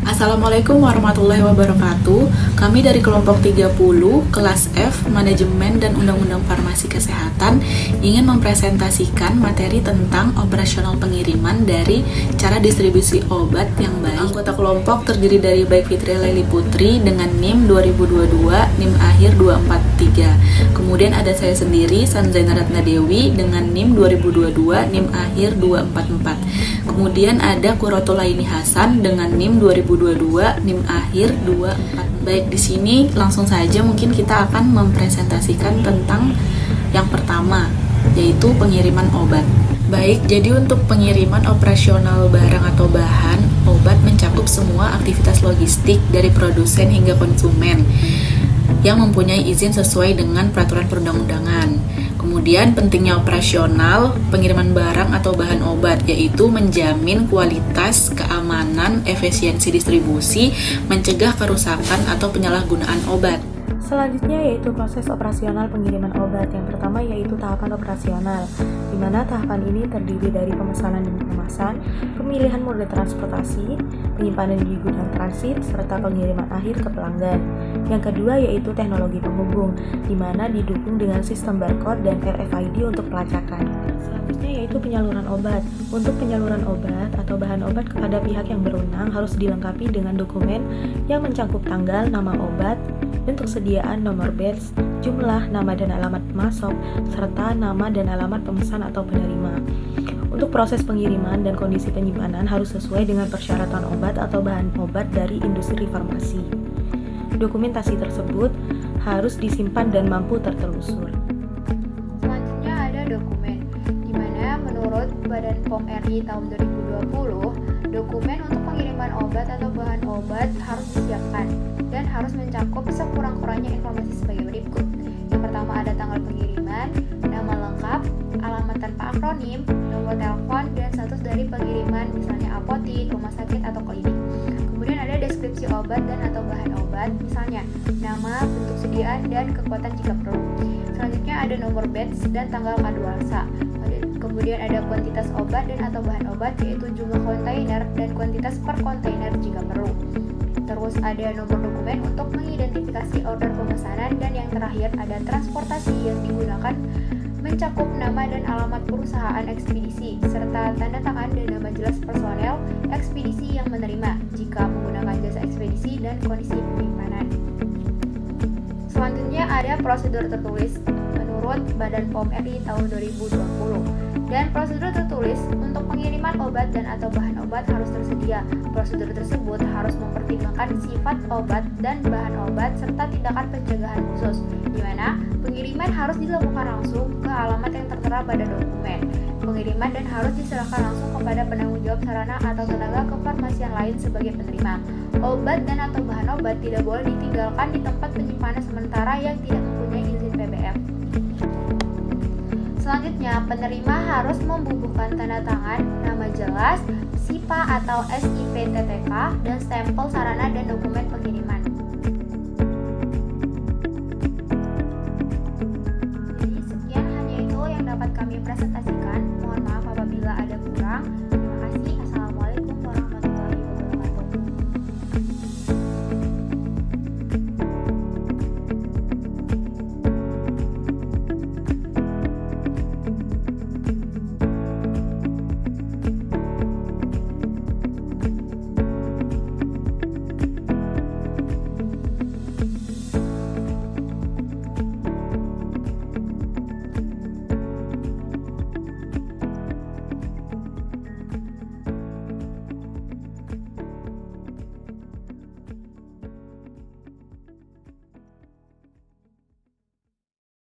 Assalamualaikum warahmatullahi wabarakatuh. Kami dari kelompok 30, kelas F, Manajemen dan Undang-Undang Farmasi Kesehatan ingin mempresentasikan materi tentang operasional pengiriman dari cara distribusi obat yang baik. Anggota kelompok terdiri dari Baik Fitri Laili Putri dengan NIM 2022, NIM akhir 243. Kemudian ada saya sendiri, Sanzaina Ratna Dewi dengan NIM 2022, NIM akhir 244. Kemudian ada Qurratulaini Hasan dengan NIM 2022, NIM akhir 24. Baik, di sini langsung saja mungkin kita akan mempresentasikan tentang yang pertama, yaitu pengiriman obat. Baik, jadi untuk pengiriman operasional barang atau bahan obat mencakup semua aktivitas logistik dari produsen hingga konsumen yang mempunyai izin sesuai dengan peraturan perundang-undangan. Kemudian pentingnya operasional pengiriman barang atau bahan obat, yaitu menjamin kualitas, keamanan, efisiensi distribusi, mencegah kerusakan atau penyalahgunaan obat. Selanjutnya yaitu proses operasional pengiriman obat. Yang pertama yaitu tahapan operasional, di mana tahapan ini terdiri dari pemesanan dan pengemasan, pemilihan mode transportasi, penyimpanan di gudang transit, serta pengiriman akhir ke pelanggan. Yang kedua yaitu teknologi penghubung, di mana didukung dengan sistem barcode dan RFID untuk pelacakan. Selanjutnya yaitu penyaluran obat. Untuk penyaluran obat atau bahan obat kepada pihak yang berwenang harus dilengkapi dengan dokumen yang mencakup tanggal, nama obat, bentuk sediaan, nomor batch, jumlah, nama dan alamat pemasok, serta nama dan alamat pemesan atau penerima. Untuk proses pengiriman dan kondisi penyimpanan harus sesuai dengan persyaratan obat atau bahan obat dari industri farmasi. Dokumentasi tersebut harus disimpan dan mampu tertelusur. Selanjutnya ada dokumen, di mana menurut Badan POM RI tahun 2020, dokumen untuk pengiriman obat atau bahan obat harus disiapkan dan harus mencakup sekurang-kurangnya informasi sebagai berikut. Yang pertama ada tanggal pengiriman, nama lengkap, alamat tanpa akronim, nomor telepon, dan status dari pengiriman, misalnya apotik, rumah sakit, atau klinik. Kemudian ada deskripsi obat dan atau bahan obat, misalnya nama, bentuk sediaan, dan kekuatan jika perlu. Selanjutnya ada nomor batch dan tanggal kadaluarsa. Kemudian ada kuantitas obat dan atau bahan obat, yaitu jumlah kontainer dan kuantitas per kontainer jika perlu. Terus ada nomor dokumen untuk mengidentifikasi order pemesanan, dan yang terakhir ada transportasi yang digunakan mencakup nama dan alamat perusahaan ekspedisi serta tanda tangan dan nama jelas personel ekspedisi yang menerima jika menggunakan jasa ekspedisi dan kondisi penyimpanan. Selanjutnya ada prosedur tertulis menurut Badan POM RI tahun 2020. Dan prosedur tertulis untuk pengiriman obat dan atau bahan obat harus tersedia. Prosedur tersebut harus mempertimbangkan sifat obat dan bahan obat serta tindakan pencegahan khusus, di mana pengiriman harus dilakukan langsung ke alamat yang tertera pada dokumen pengiriman dan harus diserahkan langsung kepada penanggung jawab sarana atau tenaga kefarmasian lain sebagai penerima. Obat dan atau bahan obat tidak boleh ditinggalkan di tempat penyimpanan sementara yang tidak mempunyai izin PBM. Selanjutnya, penerima harus membubuhkan tanda tangan, nama jelas, SIPA atau SIP TTK, dan stempel sarana dan dokumen pengiriman.